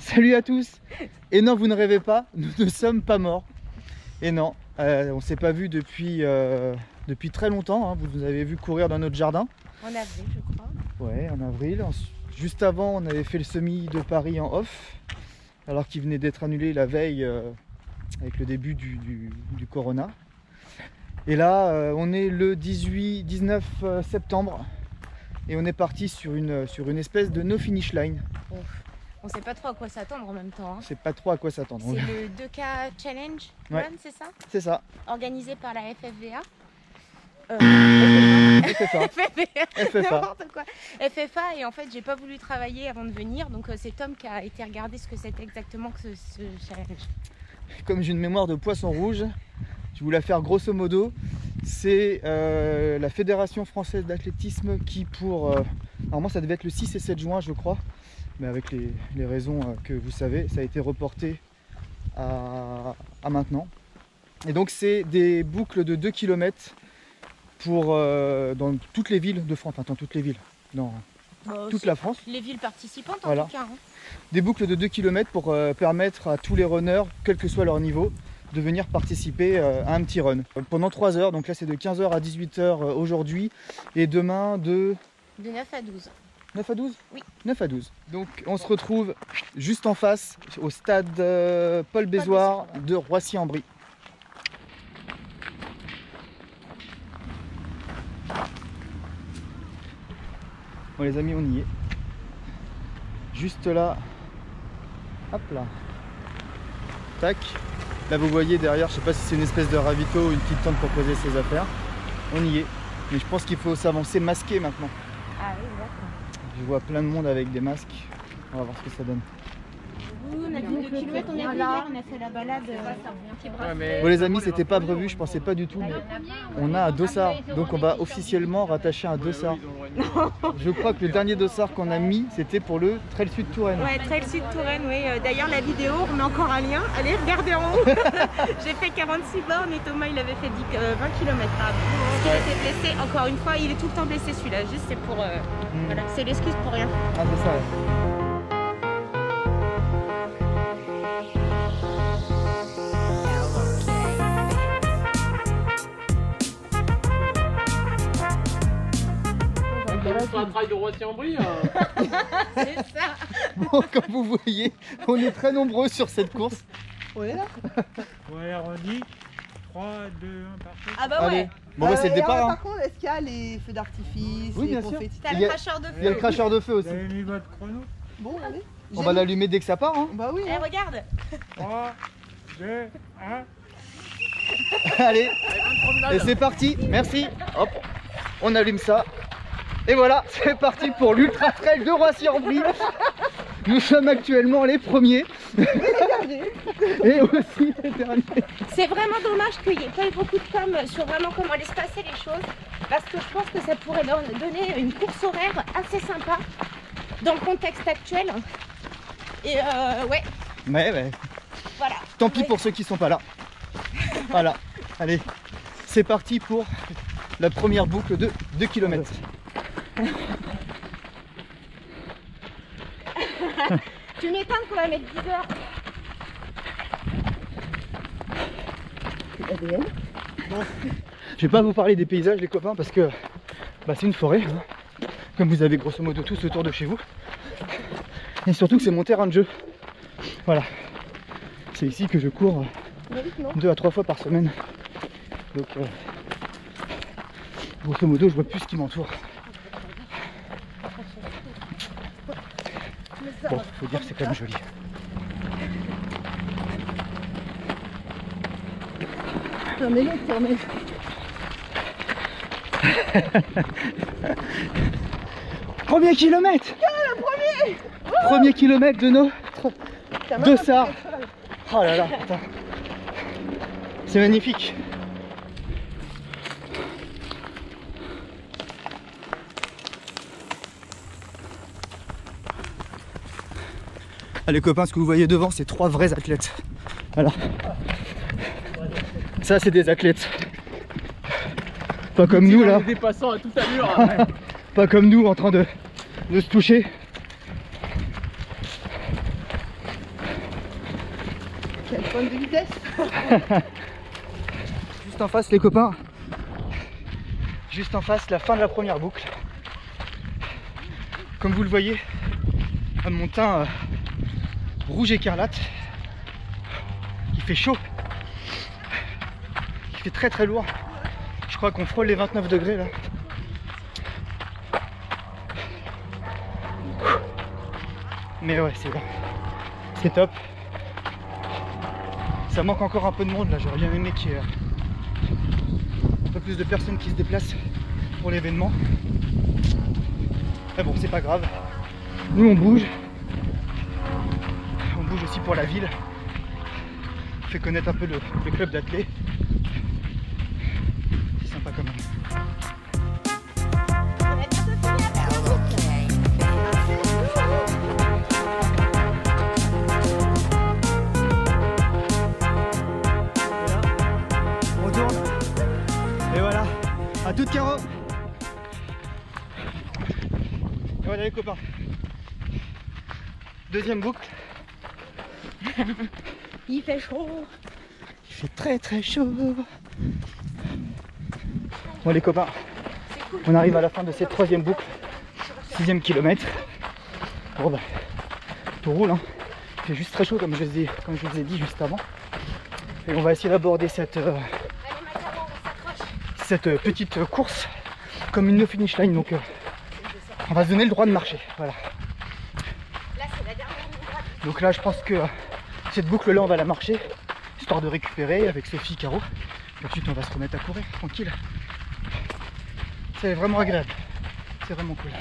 Salut à tous. Et non, vous ne rêvez pas, nous ne sommes pas morts. Et non, on ne s'est pas vu depuis très longtemps, hein. Vous nous avez vu courir dans notre jardin. En avril, je crois. Ouais, en avril. Juste avant, on avait fait le semi de Paris en off, alors qu'il venait d'être annulé la veille avec le début du Corona. Et là, on est le 19 septembre et on est parti sur une espèce de no finish line. Ouf. On sait pas trop à quoi s'attendre en même temps. Hein. Je sais pas trop à quoi s'attendre. C'est le 2K Challenge Ouais. Run, c'est ça? C'est ça. Organisé par la FFVA. FFA. FFA. N'importe quoi. FFA, et en fait j'ai pas voulu travailler avant de venir, donc c'est Tom qui a été regarder ce que c'était exactement que ce challenge. Comme j'ai une mémoire de poisson rouge, je vous la faire grosso modo. C'est la Fédération Française d'Athlétisme qui normalement ça devait être le 6 et 7 juin je crois, mais avec les raisons que vous savez, ça a été reporté à maintenant. Et donc c'est des boucles de 2 km dans toutes les villes de France, enfin dans toutes les villes, dans toute la France. Les villes participantes en Voilà. tout cas. Hein. Des boucles de 2 km pour permettre à tous les runners, quel que soit leur niveau, de venir participer à un petit run. Pendant 3 heures, donc là c'est de 15h à 18h aujourd'hui, et demain de 9 à 12. 9 à 12 ? Oui. 9 à 12. Donc on se retrouve juste en face, au stade Paul Bézoard de Roissy-en-Brie. Bon les amis, on y est. Juste là. Hop là. Tac. Là vous voyez derrière, je sais pas si c'est une espèce de ravito ou une petite tente pour poser ses affaires. On y est. Mais je pense qu'il faut s'avancer masqué maintenant. Ah oui, d'accord. Je vois plein de monde avec des masques. On va voir ce que ça donne. On a fait 2 km, on est venu hier, on a fait la balade. Bon les amis, c'était pas prévu, je pensais pas du tout, mais on a un dossard, donc on va officiellement rattacher un dossard. Je crois que le dernier dossard qu'on a mis, c'était pour le Trail Sud Touraine. Ouais, Trail Sud Touraine, oui. D'ailleurs la vidéo, on met encore un lien. Allez, regardez en haut. J'ai fait 46 bornes et Thomas il avait fait 20 km. Il était blessé, encore une fois, il est tout le temps blessé celui-là. Juste c'est pour... Voilà, c'est l'excuse pour rien. Ah c'est ça ouais. C'est un trail de Roissy-en-Brie. C'est ça. Bon, comme vous voyez, on est très nombreux sur cette course. On est là. Ouais, on dit 3, 2, 1, parfait. Ah bah Allez. ouais. Bon bah c'est le départ. Hein. Par contre, est-ce qu'il y a les feux d'artifice, Oui, les bien sûr. confettis? T'as Il y le a- cracheur de Il y a le feu. cracheur de feu Vous aussi. avez mis votre chrono? Bon, allez. On va l'allumer dès que ça part. Hein. Bah oui. Eh, regarde. 3, 2, 1. Allez, et c'est parti. Merci. Hop, on allume ça. Et voilà, c'est parti pour l'Ultra Trail de Roissy-en-Brie. Nous sommes actuellement les premiers. Et aussi les derniers. C'est vraiment dommage qu'il n'y ait pas eu beaucoup de com sur vraiment comment allaient se passer les choses. Parce que je pense que ça pourrait donner une course horaire assez sympa dans le contexte actuel. Et ouais, Mais voilà. tant pis Ouais. pour ceux qui sont pas là. Voilà, allez, c'est parti pour la première boucle de 2 km. Tu m'étonnes qu'on va mettre 10 heures. Je vais pas vous parler des paysages les copains parce que c'est une forêt, hein, comme vous avez grosso modo tous autour de chez vous. Et surtout que c'est mon terrain de jeu. Voilà. C'est ici que je cours 2 à 3 fois par semaine. Donc grosso modo je vois plus ce qui m'entoure. Bon, faut dire que c'est quand même joli. Premier kilomètre. Premier kilomètre de nos dossards. Oh là là, putain. C'est magnifique. Ah, les copains, ce que vous voyez devant, c'est 3 vrais athlètes. Voilà. Ça, c'est des athlètes. Pas comme nous là. Des passants à toute allure. Pas comme nous en train de se toucher. Quelle pointe de vitesse. Juste en face les copains. Juste en face la fin de la première boucle. Comme vous le voyez, mon teint rouge écarlate. Il fait chaud. Il fait très très lourd. Je crois qu'on frôle les 29 degrés là. Mais ouais, c'est top. Ça manque encore un peu de monde là, j'aurais bien aimé qu'il y ait un peu plus de personnes qui se déplacent pour l'événement. Mais bon, c'est pas grave. Nous on bouge. On bouge aussi pour la ville. On fait connaître un peu le club d'athlètes. C'est sympa quand même. A toutes Caro. Et voilà les copains. Deuxième boucle. Il fait chaud. Il fait très très chaud. Bon les copains, on arrive à la fin de cette troisième boucle. 6e kilomètre. Bon bah, tout roule hein. Il fait juste très chaud comme je vous ai dit juste avant. Et on va essayer d'aborder cette petite course comme une no finish line, donc on va se donner le droit de marcher, voilà. Donc là je pense que cette boucle là on va la marcher histoire de récupérer avec Sophie, Caro, et ensuite on va se remettre à courir tranquille. C'est vraiment agréable, c'est vraiment cool.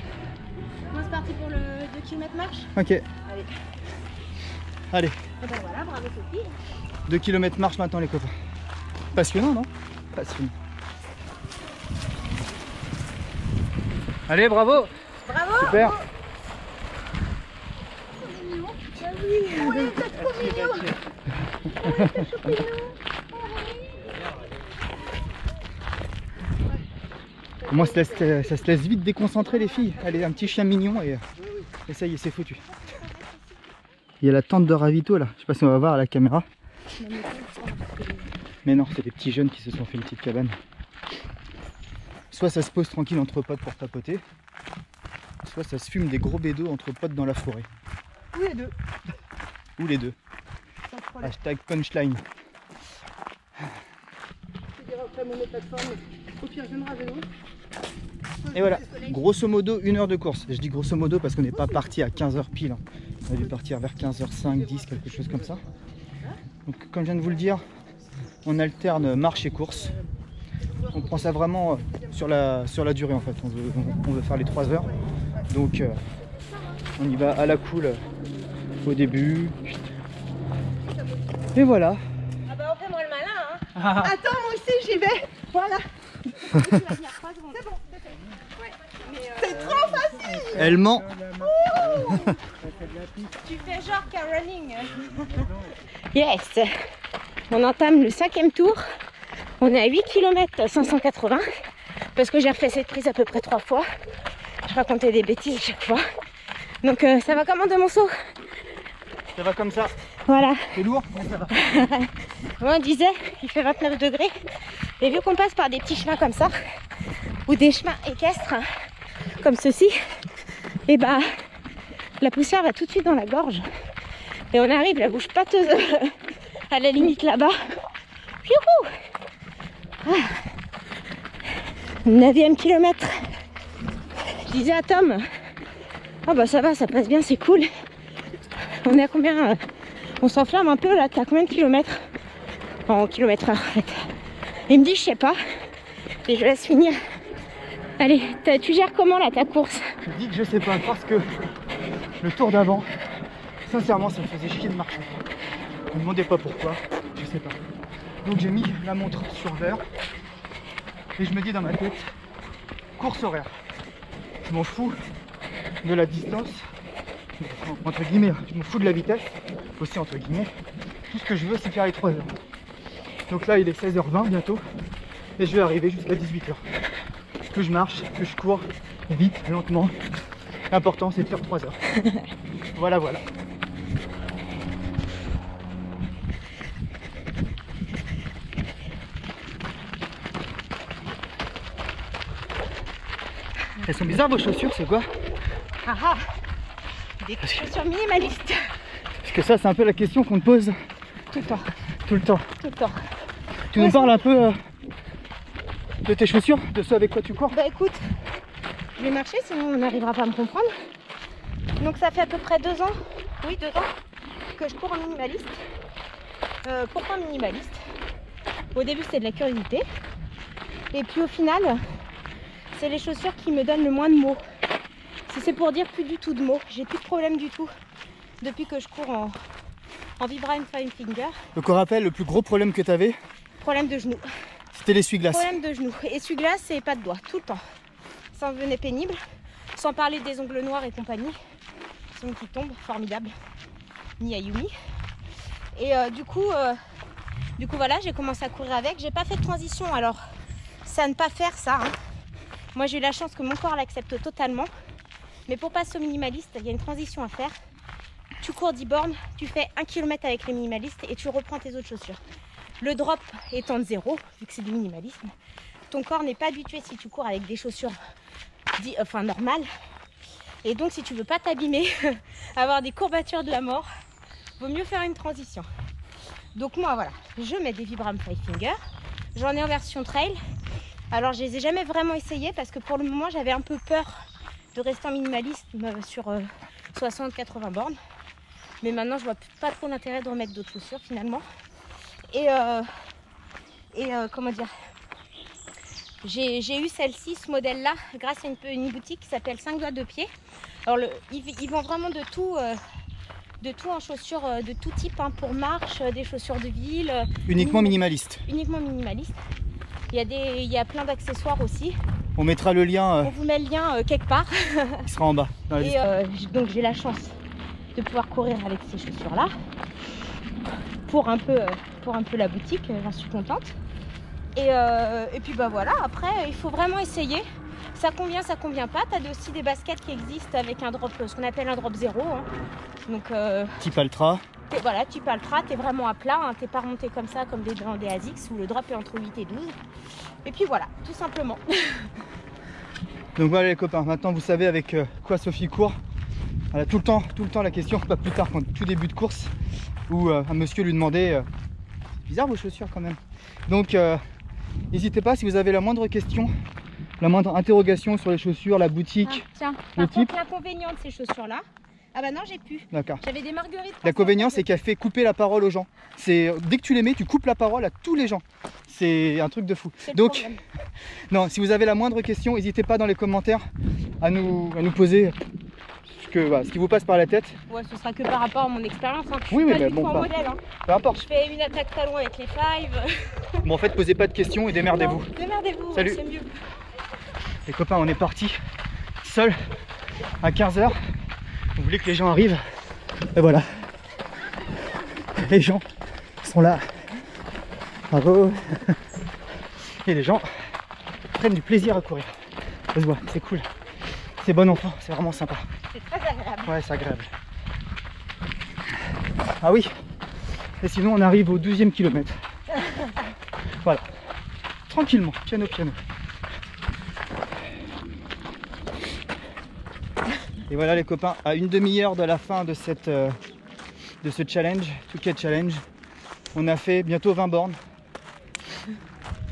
Moi c'est parti pour le 2 km marche. Ok. Allez. Et ben voilà, bravo Sophie. 2 km marche maintenant les copains. Passionnant non? Passionnant. Allez, bravo! Bravo! Super! Oui, c'est trop mignon. Moi, ça se laisse vite déconcentrer les filles. Allez, un petit chien mignon et ça y est, c'est foutu. Il y a la tente de ravito là. Je sais pas si on va voir à la caméra. Mais non, c'est des petits jeunes qui se sont fait une petite cabane. Soit ça se pose tranquille entre potes pour tapoter, soit ça se fume des gros bédos entre potes dans la forêt. Ou les deux. Ou les deux. Sans problème. Hashtag punchline. Je dirais après mon plateforme. Au pire, je viendrai à vélo. Et voilà, grosso modo 1 heure de course. Je dis grosso modo parce qu'on n'est pas parti à 15h pile. Hein. On a dû partir vers 15h05, 10, quelque chose comme ça. Donc comme je viens de vous le dire, on alterne marche et course. On prend ça vraiment sur la durée en fait. On veut faire les 3 heures. Donc on y va à la cool au début. Et voilà. Ah bah on fait moins le malin hein. Attends, moi aussi j'y vais. Voilà. C'est trop facile. Elle ment. Tu fais genre qu'un running. Yes. On entame le 5e tour. On est à 8 km 580 parce que j'ai refait cette prise à peu près 3 fois. Je racontais des bêtises à chaque fois. Donc ça va comment de Monceau? Ça va comme ça. Voilà. C'est lourd, mais ça va. Moi on disait, il fait 29 degrés. Et vu qu'on passe par des petits chemins comme ça, ou des chemins équestres, comme ceci, et bah la poussière va tout de suite dans la gorge. Et on arrive la bouche pâteuse à la limite là-bas. Youhou! 9e kilomètre. Je disais à Tom, ah bah ça va, ça passe bien, c'est cool. On est à combien? On s'enflamme un peu là, t'as combien de kilomètres? En kilomètre heure en fait. Il me dit je sais pas. Et je laisse finir. Allez, tu gères comment là ta course? Je dis que je sais pas parce que le tour d'avant, sincèrement ça me faisait chier de marcher. Ne me demandez pas pourquoi, je sais pas. Donc j'ai mis la montre sur l'heure et je me dis dans ma tête, course horaire. Je m'en fous de la distance, entre guillemets, je m'en fous de la vitesse, aussi entre guillemets. Tout ce que je veux c'est faire les 3 heures. Donc là il est 16h20 bientôt et je vais arriver jusqu'à 18h. Que je marche, que je cours, vite, lentement. L'important c'est de faire 3 heures. Voilà, voilà. Elles sont bizarres vos chaussures, c'est quoi? Ah ah, des chaussures minimalistes. Parce que ça, c'est un peu la question qu'on te pose Tout le temps, tout le temps. tout le temps. Tu nous parles un peu de tes chaussures, de ce avec quoi tu cours? Bah écoute, je vais marcher sinon on n'arrivera pas à me comprendre. Donc ça fait à peu près 2 ans, oui 2 ans, que je cours en minimaliste. Pourquoi minimaliste? Au début c'était de la curiosité. Et puis au final, c'est les chaussures qui me donnent le moins de mots. Si c'est pour dire plus du tout de mots, j'ai plus de problème du tout depuis que je cours en Vibram Five Finger. Donc on rappelle, le plus gros problème que tu avais, Problème de genou. c'était l'essuie-glace. Problème de genou. Essuie-glace et pas de doigts, tout le temps. Ça en devenait pénible. Sans parler des ongles noirs et compagnie. Qui sont qui tombent, formidable. Ni Ayumi. Et du coup voilà, j'ai commencé à courir avec. J'ai pas fait de transition, alors c'est à ne pas faire ça. Hein. Moi j'ai eu la chance que mon corps l'accepte totalement. Mais pour passer au minimaliste, il y a une transition à faire. Tu cours 10 bornes, tu fais 1 km avec les minimalistes et tu reprends tes autres chaussures. Le drop étant de 0, vu que c'est du minimalisme, ton corps n'est pas habitué si tu cours avec des chaussures normales. Et donc si tu veux pas t'abîmer, avoir des courbatures de la mort, vaut mieux faire une transition. Donc moi voilà, je mets des Vibram Five Finger. J'en ai en version trail. Alors je les ai jamais vraiment essayées parce que pour le moment j'avais un peu peur de rester en minimalisme sur 60-80 bornes. Mais maintenant je vois pas trop l'intérêt de remettre d'autres chaussures finalement. Et comment dire, j'ai eu celle-ci, ce modèle-là, grâce à une boutique qui s'appelle 5 doigts de pied. Alors ils vendent vraiment de tout en chaussures de tout type, hein, pour marche, des chaussures de ville. Uniquement minimaliste. Uniquement minimaliste. Il y a plein d'accessoires aussi. On mettra le lien. On vous met le lien quelque part. Il sera en bas. Dans la Et donc j'ai la chance de pouvoir courir avec ces chaussures-là. Pour un peu la boutique, j'en suis contente. Et puis bah voilà, après il faut vraiment essayer. Ça convient pas. Tu as aussi des baskets qui existent avec un drop, ce qu'on appelle un drop 0. Hein. Donc type Altra. Voilà, type Altra, tu es vraiment à plat, hein. T'es pas remonté comme ça, comme dans des ASICS où le drop est entre 8 et 12. Et puis voilà, tout simplement. Donc voilà les copains, maintenant vous savez avec quoi Sophie court. Elle a tout le temps la question, pas plus tard qu'en tout début de course, où un monsieur lui demandait bizarre vos chaussures quand même. Donc n'hésitez pas si vous avez la moindre question, la moindre interrogation sur les chaussures, la boutique. Ah, tiens, le par type. contre l'inconvénient de ces chaussures-là, ah bah non j'ai pu. D'accord. J'avais des marguerites. L'inconvénient c'est qu'elle fait couper la parole aux gens. C'est dès que tu les mets, tu coupes la parole à tous les gens. C'est un truc de fou. Donc non, si vous avez la moindre question, n'hésitez pas dans les commentaires à nous poser ce qui vous passe par la tête. Ouais, ce sera que par rapport à mon expérience. Hein. Je Oui, suis oui, pas mais du bon, tout en pas. modèle. Hein. Peu importe. Je fais une attaque talon avec les fives. Bon, en fait, posez pas de questions et démerdez-vous. Non, démerdez-vous, Salut. c'est mieux. Les copains, on est parti seul à 15 h. On voulait que les gens arrivent. Et voilà. Les gens sont là. Bravo. Et les gens prennent du plaisir à courir. Ça se voit, c'est cool. C'est bon enfant, c'est vraiment sympa. C'est très agréable. Ouais, c'est agréable. Ah oui. Et sinon, on arrive au 12e kilomètre. Voilà. Tranquillement, piano piano. Et voilà les copains, à une demi-heure de la fin de ce challenge, 2K Challenge, on a fait bientôt 20 bornes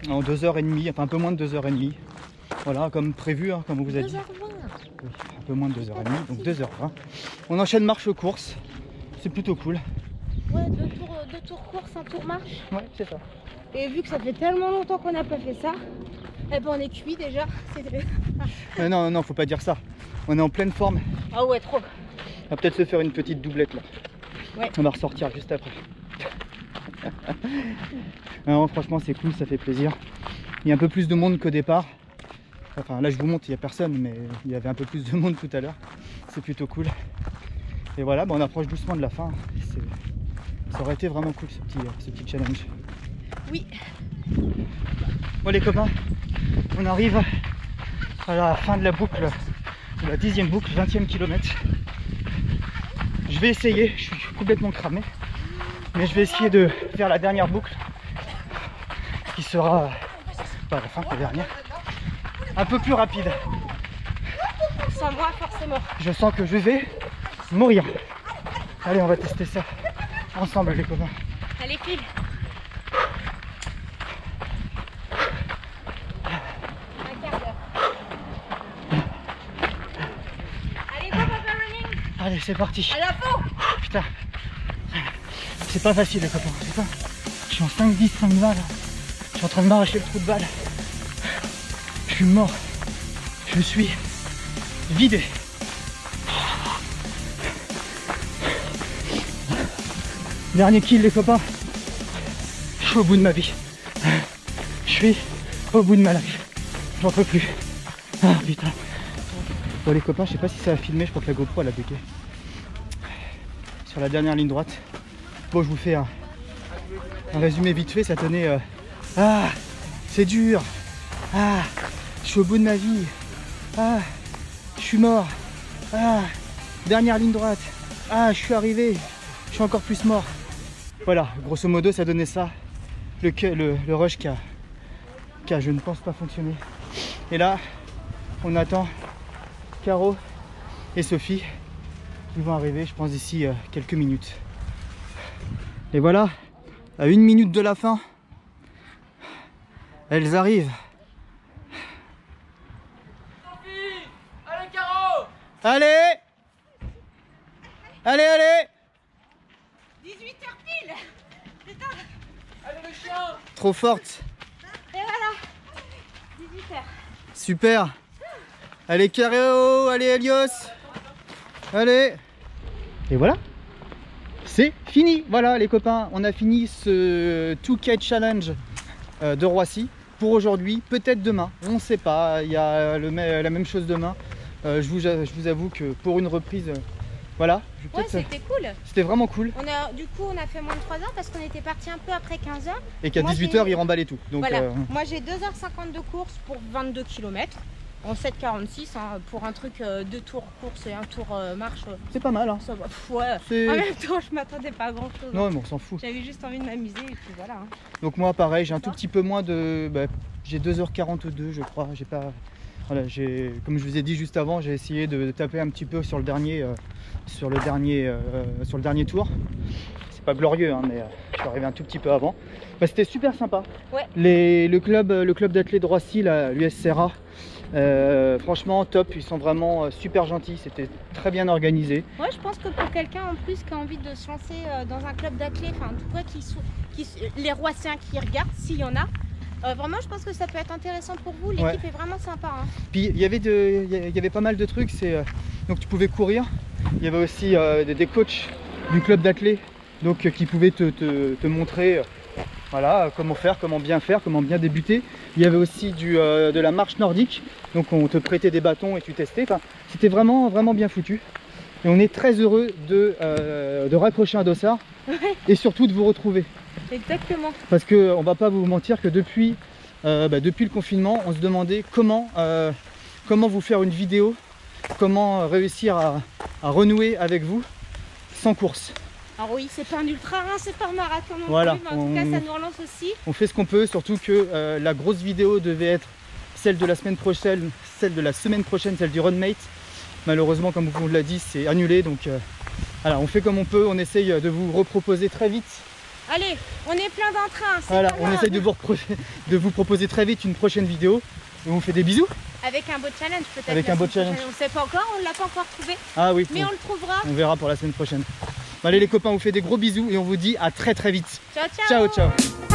en 2h30, enfin un peu moins de 2h30. Voilà, comme prévu, hein, comme on vous a dit. 2h20. Oui, un peu moins de 2h30, donc 2h20. On enchaîne marche-course, c'est plutôt cool. Ouais, deux tours course, un tour marche. Ouais, c'est ça. Et vu que ça fait tellement longtemps qu'on n'a pas fait ça, eh ben on est cuit déjà. Non, faut pas dire ça. On est en pleine forme. Ah ouais, trop. On va peut-être se faire une petite doublette là. Ouais. On va ressortir juste après. Non, franchement c'est cool, ça fait plaisir. Il y a un peu plus de monde qu'au départ. Enfin là je vous montre, il n'y a personne, mais il y avait un peu plus de monde tout à l'heure. C'est plutôt cool. Et voilà, on approche doucement de la fin. Ça aurait été vraiment cool ce petit challenge. Oui. Bon les copains, on arrive à la fin de la boucle, de la 10e boucle, 20e kilomètre. Je vais essayer, je suis complètement cramé, mais je vais essayer de faire la dernière boucle qui sera, pas la fin, la dernière, un peu plus rapide. Sans moi, forcément. Je sens que je vais mourir. Allez, on va tester ça ensemble les copains. Allez, file. Un quart d'heure. Allez, go, Papa Running. Allez, c'est parti. À la fond. Putain, c'est pas facile les copains. Putain. Je suis en 5-10, 5-20 là. Je suis en train de m'arracher le trou de balle. Je suis mort. Je suis vidé. Dernier kill les copains. Je suis au bout de ma vie. Je suis au bout de ma life. J'en peux plus. Ah putain. Bon les copains, je sais pas si ça a filmé, je crois que la GoPro elle a bugué. Sur la dernière ligne droite. Bon, je vous fais un résumé vite fait, ça tenait ah, c'est dur. Ah, je suis au bout de ma vie. Ah, je suis mort. Ah, dernière ligne droite. Ah, je suis arrivé. Je suis encore plus mort. Voilà, grosso modo, ça donnait ça. Le rush qui a, je ne pense pas, fonctionné. Et là, on attend Caro et Sophie. Ils vont arriver, je pense, d'ici quelques minutes. Et voilà, à 1 minute de la fin, elles arrivent. Sophie, allez Caro. Allez! Allez, allez! 18h pile. Putain. Allez le chien. Trop forte. Et voilà. 18h. Super. Allez Caro, allez Elios. Allez. Et voilà. C'est fini. Voilà les copains, on a fini ce 2K Challenge de Roissy pour aujourd'hui. Peut-être demain, on ne sait pas. Il y a la même chose demain. Je vous avoue que pour une reprise, voilà. Ouais, c'était cool. C'était vraiment cool. Du coup, on a fait moins de 3 heures parce qu'on était parti un peu après 15h. Et qu'à 18h, il remballait tout. Donc, voilà. Moi, j'ai 2h50 de course pour 22 km. En 7,46 hein, pour un truc 2 tours course et 1 tour marche. C'est pas mal. Hein. Ça va. Ouais. En même temps, je m'attendais pas à grand chose. Non, mais on s'en fout. J'avais juste envie de m'amuser et puis voilà. Hein. Donc moi, pareil, j'ai un tout petit peu moins de... j'ai 2h42, je crois. J'ai pas... Voilà, comme je vous ai dit juste avant, j'ai essayé de taper un petit peu sur le dernier, tour. C'est pas glorieux, hein, mais je suis arrivé un tout petit peu avant. C'était super sympa. Ouais. Le club d'athlètes de Roissy, l'USCRA, franchement top. Ils sont vraiment super gentils. C'était très bien organisé. Ouais, je pense que pour quelqu'un en plus qui a envie de se lancer dans un club d'athlètes, enfin en tout cas les Roissiens qui regardent, s'il y en a. Vraiment, je pense que ça peut être intéressant pour vous. L'équipe est vraiment sympa. Hein. Puis il y avait pas mal de trucs. Donc tu pouvais courir. Il y avait aussi des coachs du club d'athlètes donc qui pouvaient te montrer voilà, comment faire, comment bien débuter. Il y avait aussi de la marche nordique. Donc on te prêtait des bâtons et tu testais. Enfin, c'était vraiment, vraiment bien foutu. Et on est très heureux de raccrocher un dossard et surtout de vous retrouver. Exactement. Parce qu'on va pas vous mentir que depuis le confinement, on se demandait comment vous faire une vidéo, comment réussir à renouer avec vous sans course. Alors oui, c'est pas un ultra, hein, c'est pas un marathon non voilà, plus, mais en tout cas ça nous relance aussi. On fait ce qu'on peut, surtout que la grosse vidéo devait être celle de la semaine prochaine, celle du Runmate. Malheureusement, comme on vous l'a dit, c'est annulé, donc voilà, on fait comme on peut, on essaye de vous reproposer très vite. Allez, on est plein d'entrain. Voilà, on essaye de vous proposer très vite une prochaine vidéo. Et on vous fait des bisous. Avec un beau challenge peut-être. Avec un beau challenge. On ne sait pas encore, on ne l'a pas encore trouvé. Ah oui. Mais on le trouvera. On verra pour la semaine prochaine. Allez les copains, on vous fait des gros bisous et on vous dit à très très vite. Ciao, ciao. Ciao, ciao.